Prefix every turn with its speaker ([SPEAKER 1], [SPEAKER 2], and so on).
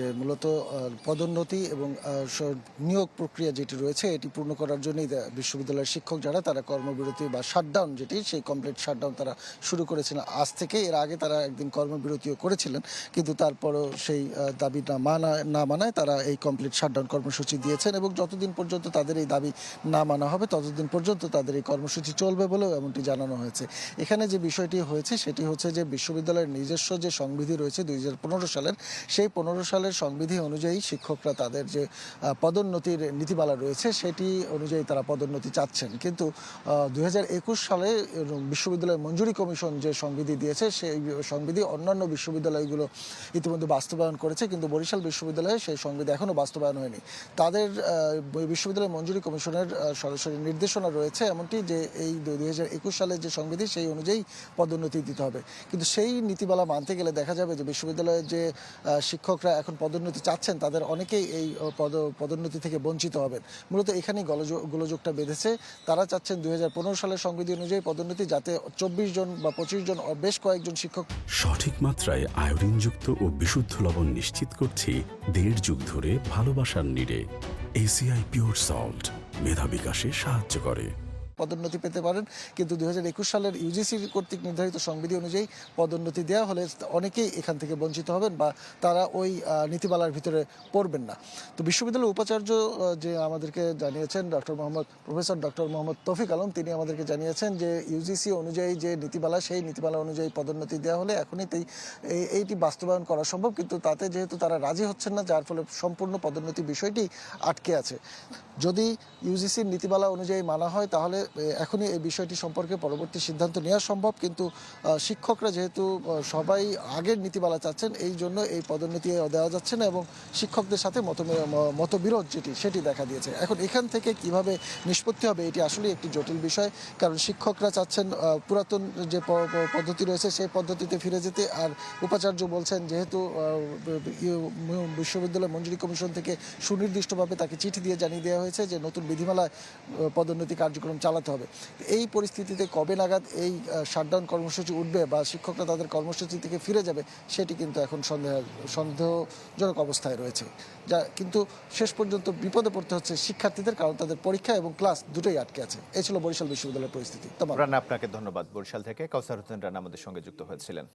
[SPEAKER 1] যে মূলত পদোন্নতি এবং নিয়োগ প্রক্রিয়া যেটি রয়েছে এটি পূর্ণ করার জন্যই বিশ্ববিদ্যালয়ের শিক্ষক যারা তারা কর্মবিরতি বা শাটডাউন যেটি সেই কমপ্লিট শাটডাউন তারা শুরু করেছিলেন আজ থেকে। এর আগে তারা একদিন কর্মবিরতিও করেছিলেন, কিন্তু তারপরও সেই দাবি না মানায় তারা এই কমপ্লিট শাটডাউন কর্মসূচি দিয়েছেন এবং যতদিন পর্যন্ত তাদের এই দাবি না মানা হবে ততদিন পর্যন্ত তাদের এই কর্মসূচি চলবে বলেও এমনটি জানানো হয়েছে। এখানে যে বিষয়টি হয়েছে সেটি হচ্ছে যে বিশ্ববিদ্যালয়ের নিজস্ব যে সংবিধি রয়েছে 2015 সালের, সেই 15 সালের সংবিধি অনুযায়ী শিক্ষকরা তাদের যে পদোন্নতির নীতিমালা রয়েছে সেটি অনুযায়ী তারা পদোন্নতি চাচ্ছেন, কিন্তু 2021 সালে বিশ্ববিদ্যালয় মঞ্জুরি কমিশন যে সংবিধি দিয়েছে সেই সংবিধি অন্যান্য বিশ্ববিদ্যালয়গুলো ইতিমধ্যে বাস্তবায়ন করেছে, কিন্তু বরিশাল বিশ্ববিদ্যালয়ে সেই সংবিধি এখনও বাস্তবায়ন হয়নি। তাদের বিশ্ববিদ্যালয় মঞ্জুরি কমিশনের সরাসরি নির্দেশনা রয়েছে এমনটি যে এই 2021 সালের যে সংবিধি সেই অনুযায়ী পদোন্নতি দিতে হবে, কিন্তু সেই নীতিমালা মানতে গেলে দেখা যাবে যে বিশ্ববিদ্যালয়ের যে শিক্ষকরা এখন পদোন্নতি চাচ্ছেন তাদের অনেকেই এই পদোন্নতি থেকে বঞ্চিত হবেন। মূলত এখানেই গোলযোগটা বেঁধেছে। তারা চাচ্ছেন 2015 সালের সংবিধি অনুযায়ী পদোন্নতি, যাতে 24 জন বা 25 জন বেশ কয়েকজন শিক্ষক
[SPEAKER 2] সঠিক মাত্রায় আয়োডিনযুক্ত ও বিশুদ্ধ লবণ নিশ্চিত করছি 1.5 যুগ ধরে ভালোবাসার নিড়ে। এসিআই পিওর সল্ট মেধা বিকাশে সাহায্য করে।
[SPEAKER 1] পদোন্নতি পেতে পারেন, কিন্তু 2021 সালের ইউজিসি কর্তৃক নির্ধারিত সংবিধি অনুযায়ী পদোন্নতি দেওয়া হলে অনেকেই এখান থেকে বঞ্চিত হবেন বা তারা ওই নীতিমালার ভিতরে পড়বেন না। তো বিশ্ববিদ্যালয়ের উপাচার্য যে আমাদেরকে জানিয়েছেন প্রফেসর ডক্টর মোহাম্মদ তৌফিক আলম, তিনি আমাদেরকে জানিয়েছেন যে ইউজিসি অনুযায়ী যে নীতিমালা সেই নীতিমালা অনুযায়ী পদোন্নতি দেওয়া হলে এখনই এইটি বাস্তবায়ন করা সম্ভব, কিন্তু তাতে যেহেতু তারা রাজি হচ্ছেন না, যার ফলে সম্পূর্ণ পদোন্নতি বিষয়টি আটকে আছে। যদি ইউজিসির নীতিমালা অনুযায়ী মানা হয় তাহলে এখনই এই বিষয়টি সম্পর্কে পরবর্তী সিদ্ধান্ত নেওয়া সম্ভব, কিন্তু শিক্ষকরা যেহেতু সবাই আগের নীতিমালা চাচ্ছেন এই জন্য এই পদোন্নতি দেওয়া যাচ্ছে না এবং শিক্ষকদের সাথে মতবিরোধ সেটি দেখা দিয়েছে। এখন এখান থেকে কিভাবে নিষ্পত্তি হবে এটি আসলে একটি জটিল বিষয়, কারণ শিক্ষকরা চাচ্ছেন পুরাতন যে পদ্ধতি রয়েছে সেই পদ্ধতিতে ফিরে যেতে, আর উপাচার্য বলছেন যেহেতু বিশ্ববিদ্যালয় মঞ্জুরি কমিশন থেকে সুনির্দিষ্টভাবে তাকে চিঠি দিয়ে জানিয়ে দেওয়া হয়েছে যে নতুন বিধিমালায় পদোন্নতি কার্যক্রম চালাতে হবে। এই পরিস্থিতিতে কবে নাগাদ এই শাটডাউন কর্মসূচি উঠবে বা শিক্ষকরা তাদের কর্মসূচি থেকে ফিরে যাবে সেটি কিন্তু এখন সন্দেহজনক অবস্থায় রয়েছে, যা কিন্তু শেষ পর্যন্ত বিপদে পড়তে হচ্ছে শিক্ষার্থীদের, কারণ তাদের পরীক্ষা এবং ক্লাস দুটোই আটকে আছে। এই ছিল বরিশাল বিশ্ববিদ্যালয়ের পরিস্থিতি।
[SPEAKER 3] রানা, আপনাকে ধন্যবাদ। বরিশাল থেকে কাউসার হোসেন রানা আমাদের সঙ্গে যুক্ত হয়েছিলেন।